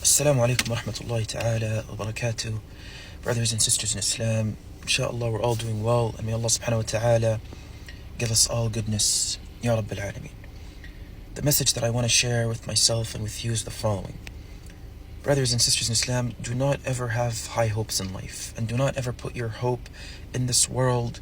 Assalamu alaikum wa rahmatullahi ta'ala wa barakatuh. Brothers and sisters in Islam, inshallah we're all doing well, and may Allah subhanahu wa ta'ala give us all goodness. Ya Rabbil Alameen. The message that I want to share with myself and with you is the following. Brothers and sisters in Islam, do not ever have high hopes in life, and do not ever put your hope in this world,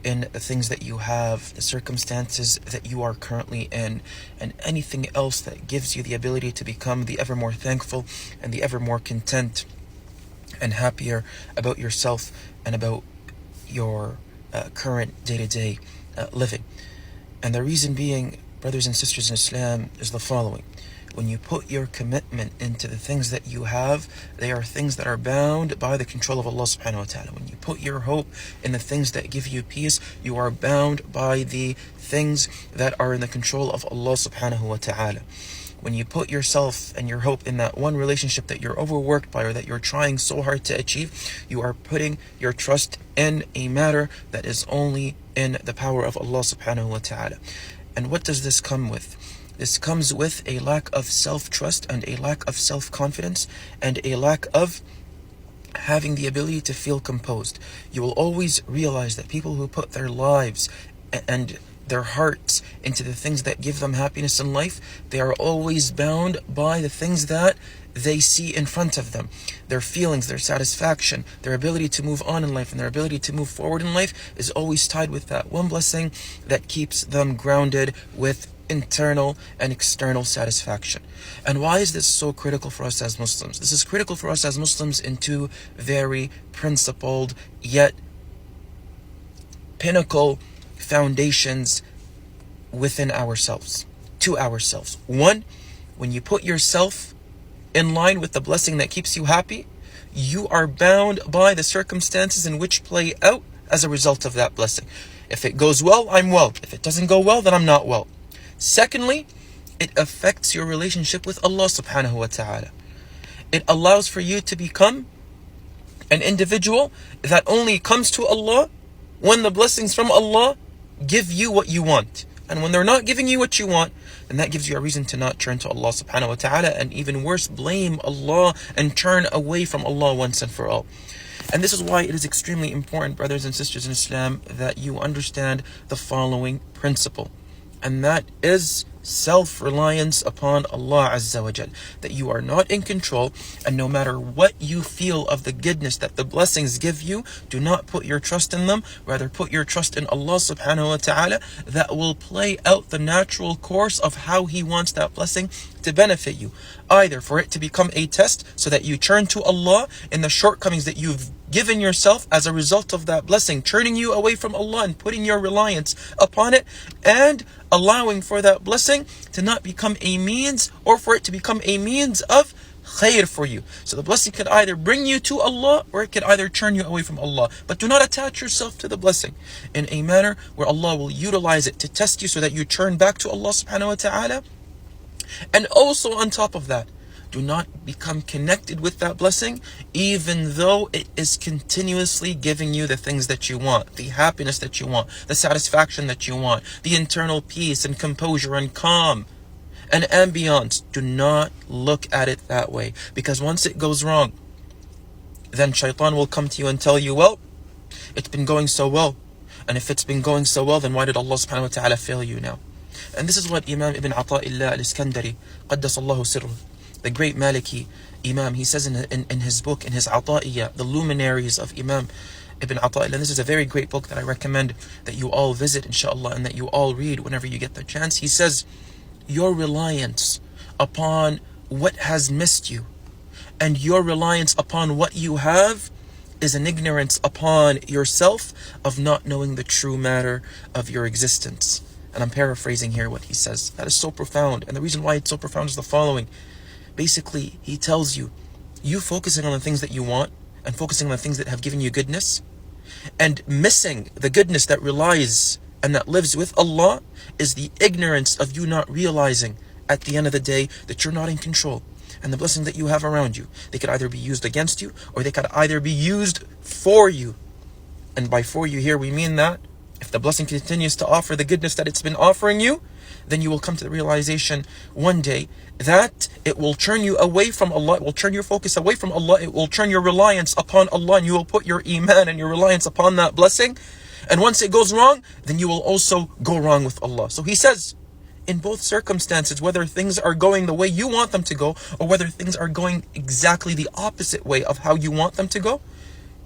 in the things that you have, the circumstances that you are currently in, and anything else that gives you the ability to become the ever more thankful and the ever more content and happier about yourself and about your current day-to-day living. And the reason being, brothers and sisters in Islam, is the following. When you put your commitment into the things that you have, they are things that are bound by the control of Allah subhanahu wa ta'ala. When you put your hope in the things that give you peace, you are bound by the things that are in the control of Allah subhanahu wa ta'ala. When you put yourself and your hope in that one relationship that you're overworked by or that you're trying so hard to achieve, you are putting your trust in a matter that is only in the power of Allah subhanahu wa ta'ala. And what does this come with? This comes with a lack of self-trust and a lack of self-confidence and a lack of having the ability to feel composed. You will always realize that people who put their lives and their hearts into the things that give them happiness in life, they are always bound by the things that they see in front of them. Their feelings, their satisfaction, their ability to move on in life, and their ability to move forward in life is always tied with that one blessing that keeps them grounded with internal and external satisfaction. And why is this so critical for us as Muslims? This is critical for us as Muslims in two very principled yet pinnacle foundations within ourselves, to ourselves. One, when you put yourself in line with the blessing that keeps you happy, you are bound by the circumstances in which play out as a result of that blessing. If it goes well, I'm well. If it doesn't go well, then I'm not well. Secondly, it affects your relationship with Allah subhanahu wa ta'ala. It allows for you to become an individual that only comes to Allah when the blessings from Allah give you what you want. And when they're not giving you what you want, then that gives you a reason to not turn to Allah subhanahu wa ta'ala, and even worse, blame Allah and turn away from Allah once and for all. And this is why it is extremely important, brothers and sisters in Islam, that you understand the following principle. And that is self-reliance upon Allah Azza wa Jal. That you are not in control, and no matter what you feel of the goodness that the blessings give you, do not put your trust in them. Rather, put your trust in Allah subhanahu wa ta'ala, that will play out the natural course of how He wants that blessing to benefit you. Either for it to become a test so that you turn to Allah in the shortcomings that you've given yourself as a result of that blessing, turning you away from Allah and putting your reliance upon it, and allowing for that blessing to not become a means, or for it to become a means of khair for you. So the blessing could either bring you to Allah, or it could either turn you away from Allah. But do not attach yourself to the blessing in a manner where Allah will utilize it to test you so that you turn back to Allah subhanahu wa ta'ala. And also on top of that, do not become connected with that blessing, even though it is continuously giving you the things that you want, the happiness that you want, the satisfaction that you want, the internal peace and composure and calm and ambience. Do not look at it that way, because once it goes wrong, then shaitan will come to you and tell you, well, it's been going so well. And if it's been going so well, then why did Allah subhanahu wa ta'ala fail you now? And this is what Imam Ibn Ata'illah al-Iskandari, Qaddasallahu sirruh, the great Maliki Imam, he says in his book, in his Ata'iyah, the luminaries of Imam Ibn Ata'illah. And this is a very great book that I recommend that you all visit, inshallah, and that you all read whenever you get the chance. He says, your reliance upon what has missed you and your reliance upon what you have is an ignorance upon yourself of not knowing the true matter of your existence. And I'm paraphrasing here what he says. That is so profound. And the reason why it's so profound is the following. Basically, he tells you, you focusing on the things that you want and focusing on the things that have given you goodness, and missing the goodness that relies and that lives with Allah, is the ignorance of you not realizing at the end of the day that you're not in control. And the blessings that you have around you, they could either be used against you, or they could either be used for you. And by for you here, we mean that If the blessing continues to offer the goodness that it's been offering you, then you will come to the realization one day that it will turn you away from Allah, it will turn your focus away from Allah, it will turn your reliance upon Allah, and you will put your iman and your reliance upon that blessing. And once it goes wrong, then you will also go wrong with Allah. So he says, in both circumstances, whether things are going the way you want them to go, or whether things are going exactly the opposite way of how you want them to go,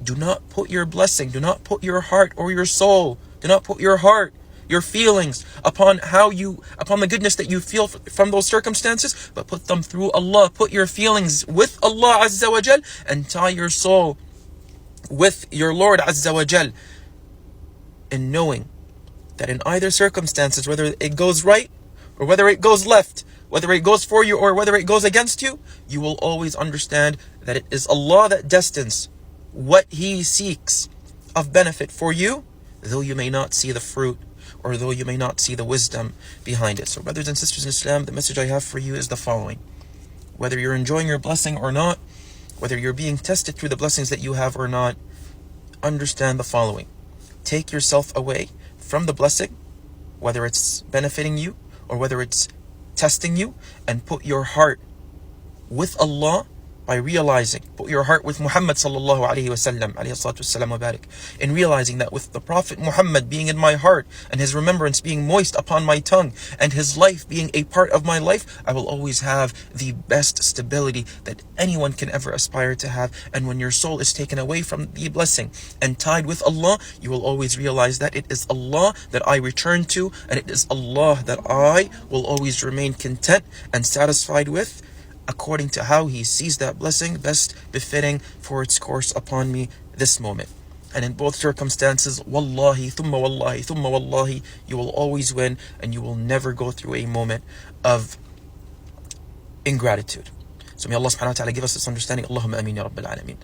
do not put your blessing, do not put your heart or your soul, do not put your heart, your feelings upon the goodness that you feel from those circumstances, but put them through Allah. Put your feelings with Allah Azza wa Jal, and tie your soul with your Lord Azza wa Jal, in knowing that in either circumstances, whether it goes right or whether it goes left, whether it goes for you or whether it goes against you, you will always understand that it is Allah that destines what He seeks of benefit for you, though you may not see the fruit, or though you may not see the wisdom behind it. So brothers and sisters in Islam, the message I have for you is the following. Whether you're enjoying your blessing or not, whether you're being tested through the blessings that you have or not, understand the following. Take yourself away from the blessing, whether it's benefiting you or whether it's testing you, and put your heart with Allah by realizing, put your heart with Muhammad sallallahu alayhi wasallam, alayhi salatu wasalam wa barik, in realizing that with the Prophet Muhammad being in my heart, and his remembrance being moist upon my tongue, and his life being a part of my life, I will always have the best stability that anyone can ever aspire to have. And when your soul is taken away from the blessing and tied with Allah, you will always realize that it is Allah that I return to, and it is Allah that I will always remain content and satisfied with, according to how He sees that blessing best befitting for its course upon me this moment. And in both circumstances, wallahi, thumma wallahi, thumma wallahi, you will always win, and you will never go through a moment of ingratitude. So may Allah subhanahu wa ta'ala give us this understanding. Allahumma ameen ya rabbil alameen.